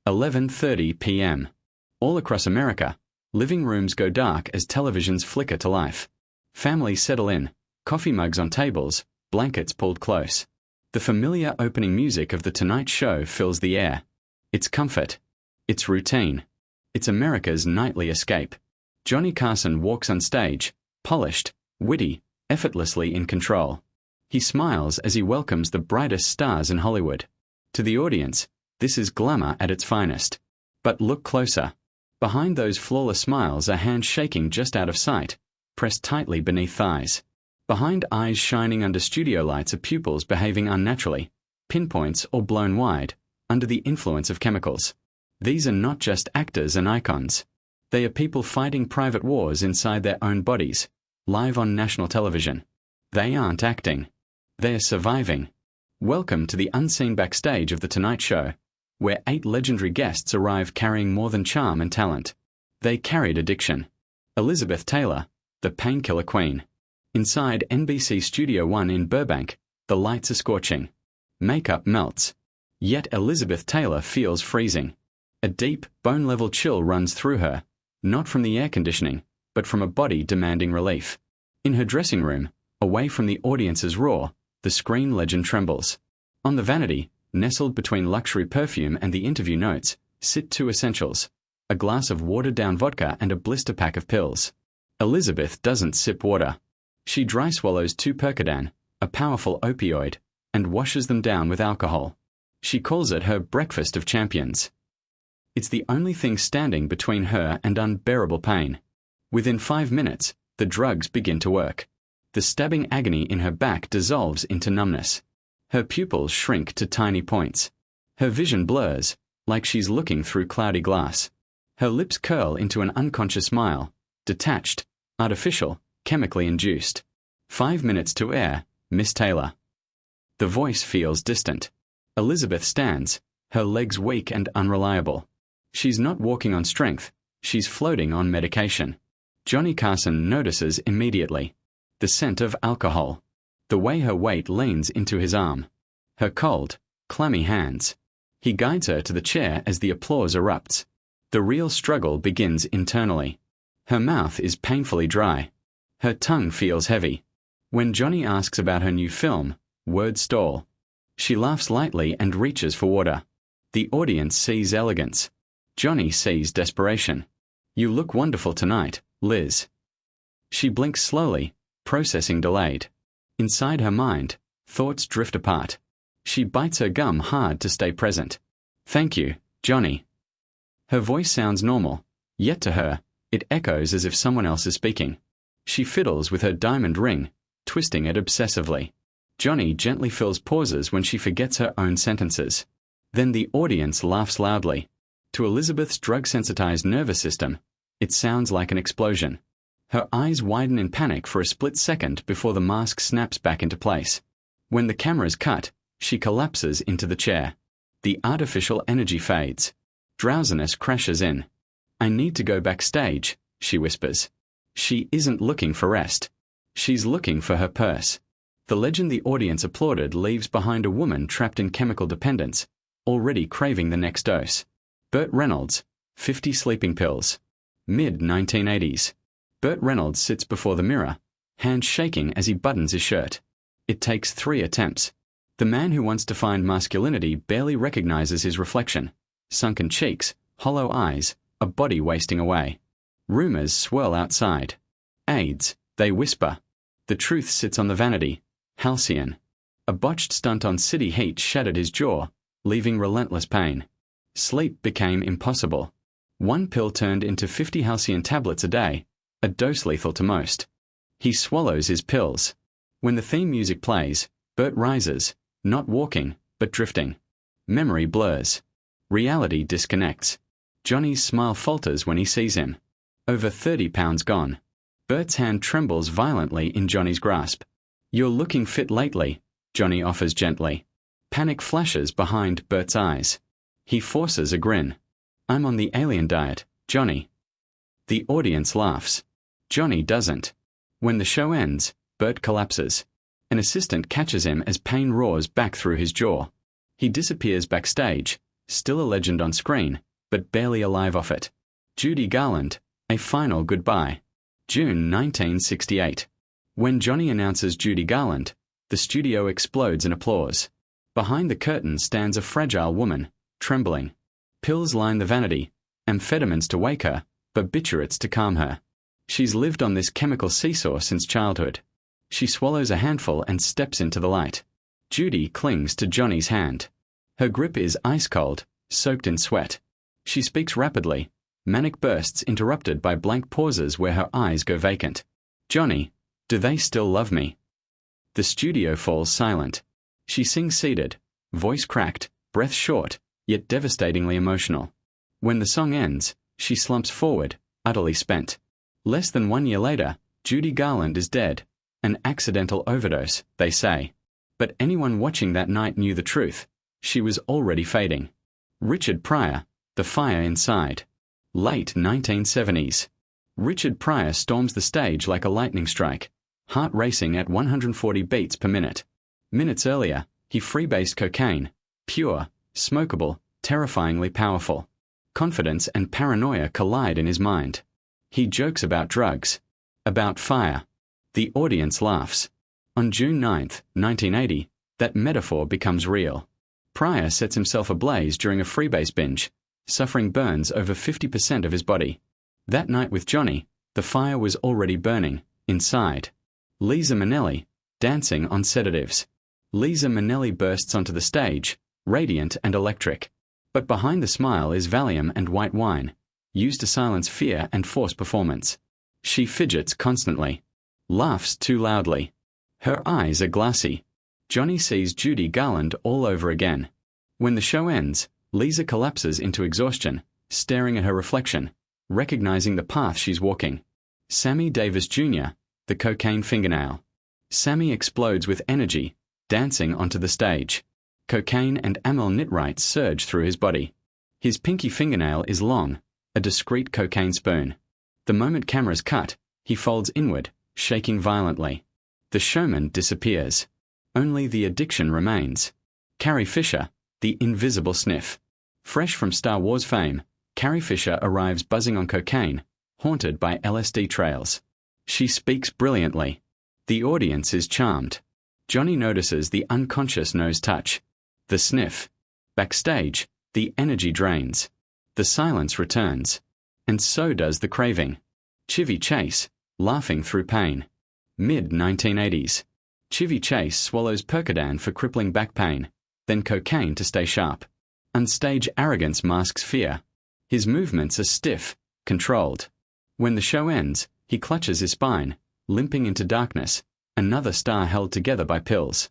11:30 p.m. All across America, living rooms go dark as televisions flicker to life. Families settle in, coffee mugs on tables, blankets pulled close. The familiar opening music of The Tonight Show fills the air. It's comfort. It's routine. It's America's nightly escape. Johnny Carson walks on stage, polished, witty, effortlessly in control. He smiles as he welcomes the brightest stars in Hollywood. To the audience, this is glamour at its finest. But look closer. Behind those flawless smiles are hands shaking just out of sight, pressed tightly beneath thighs. Behind eyes shining under studio lights are pupils behaving unnaturally, pinpoints or blown wide, under the influence of chemicals. These are not just actors and icons. They are people fighting private wars inside their own bodies, live on national television. They aren't acting. They are surviving. Welcome to the unseen backstage of The Tonight Show, where 8 legendary guests arrive carrying more than charm and talent. They carried addiction. Elizabeth Taylor, the painkiller queen. Inside NBC Studio One in Burbank, the lights are scorching. Makeup melts. Yet Elizabeth Taylor feels freezing. A deep, bone-level chill runs through her, not from the air conditioning, but from a body demanding relief. In her dressing room, away from the audience's roar, the screen legend trembles. On the vanity, nestled between luxury perfume and the interview notes, sit 2 essentials: a glass of watered-down vodka and a blister pack of pills. Elizabeth doesn't sip water. She dry swallows 2 Percodan, a powerful opioid, and washes them down with alcohol. She calls it her breakfast of champions. It's the only thing standing between her and unbearable pain. Within 5 minutes, the drugs begin to work. The stabbing agony in her back dissolves into numbness. Her pupils shrink to tiny points. Her vision blurs, like she's looking through cloudy glass. Her lips curl into an unconscious smile, detached, artificial, chemically induced. 5 minutes to air, Miss Taylor. The voice feels distant. Elizabeth stands, her legs weak and unreliable. She's not walking on strength, she's floating on medication. Johnny Carson notices immediately. The scent of alcohol. The way her weight leans into his arm. Her cold, clammy hands. He guides her to the chair as the applause erupts. The real struggle begins internally. Her mouth is painfully dry. Her tongue feels heavy. When Johnny asks about her new film, words stall. She laughs lightly and reaches for water. The audience sees elegance. Johnny sees desperation. "You look wonderful tonight, Liz." She blinks slowly, processing delayed. Inside her mind, thoughts drift apart. She bites her gum hard to stay present. "Thank you, Johnny." Her voice sounds normal, yet to her, it echoes as if someone else is speaking. She fiddles with her diamond ring, twisting it obsessively. Johnny gently fills pauses when she forgets her own sentences. Then the audience laughs loudly. To Elizabeth's drug-sensitized nervous system, it sounds like an explosion. Her eyes widen in panic for a split second before the mask snaps back into place. When the cameras cut, she collapses into the chair. The artificial energy fades. Drowsiness crashes in. "I need to go backstage," she whispers. She isn't looking for rest. She's looking for her purse. The legend the audience applauded leaves behind a woman trapped in chemical dependence, already craving the next dose. Burt Reynolds, 50 sleeping pills. Mid-1980s. Burt Reynolds sits before the mirror, hands shaking as he buttons his shirt. It takes 3 attempts. The man who wants to find masculinity barely recognizes his reflection. Sunken cheeks, hollow eyes, a body wasting away. Rumors swirl outside. AIDS, they whisper. The truth sits on the vanity. Halcyon. A botched stunt on city heat shattered his jaw, leaving relentless pain. Sleep became impossible. 1 pill turned into 50 halcyon tablets a day, a dose lethal to most. He swallows his pills. When the theme music plays, Bert rises, not walking, but drifting. Memory blurs. Reality disconnects. Johnny's smile falters when he sees him. Over 30 pounds gone. Bert's hand trembles violently in Johnny's grasp. "You're looking fit lately," Johnny offers gently. Panic flashes behind Bert's eyes. He forces a grin. "I'm on the alien diet, Johnny." The audience laughs. Johnny doesn't. When the show ends, Bert collapses. An assistant catches him as pain roars back through his jaw. He disappears backstage, still a legend on screen, but barely alive off it. Judy Garland, A Final Goodbye. June 1968. When Johnny announces Judy Garland, the studio explodes in applause. Behind the curtain stands a fragile woman, trembling. Pills line the vanity, amphetamines to wake her, barbiturates to calm her. She's lived on this chemical seesaw since childhood. She swallows a handful and steps into the light. Judy clings to Johnny's hand. Her grip is ice-cold, soaked in sweat. She speaks rapidly, manic bursts interrupted by blank pauses where her eyes go vacant. Johnny, do they still love me? The studio falls silent. She sings seated, voice cracked, breath short, yet devastatingly emotional. When the song ends, she slumps forward, utterly spent. Less than 1 year later, Judy Garland is dead. An accidental overdose, they say. But anyone watching that night knew the truth. She was already fading. Richard Pryor, The Fire Inside. Late 1970s. Richard Pryor storms the stage like a lightning strike, heart racing at 140 beats per minute. Minutes earlier, he freebased cocaine, pure, smokable, terrifyingly powerful. Confidence and paranoia collide in his mind. He jokes about drugs, about fire. The audience laughs. On June 9, 1980, that metaphor becomes real. Pryor sets himself ablaze during a freebase binge, suffering burns over 50% of his body. That night with Johnny, the fire was already burning, inside. Liza Minnelli, dancing on sedatives. Liza Minnelli bursts onto the stage, radiant and electric. But behind the smile is Valium and white wine, used to silence fear and force performance. She fidgets constantly, laughs too loudly. Her eyes are glassy. Johnny sees Judy Garland all over again. When the show ends, Liza collapses into exhaustion, staring at her reflection, recognizing the path she's walking. Sammy Davis Jr., the cocaine fingernail. Sammy explodes with energy, dancing onto the stage. Cocaine and amyl nitrite surge through his body. His pinky fingernail is long, a discreet cocaine spoon. The moment cameras cut, he folds inward, shaking violently. The showman disappears. Only the addiction remains. Carrie Fisher, the invisible sniff. Fresh from Star Wars fame, Carrie Fisher arrives buzzing on cocaine, haunted by LSD trails. She speaks brilliantly. The audience is charmed. Johnny notices the unconscious nose touch. The sniff. Backstage, the energy drains. The silence returns. And so does the craving. Chevy Chase, laughing through pain. Mid-1980s. Chevy Chase swallows Percodan for crippling back pain, then cocaine to stay sharp. Unstage arrogance masks fear. His movements are stiff, controlled. When the show ends, he clutches his spine, limping into darkness, another star held together by pills.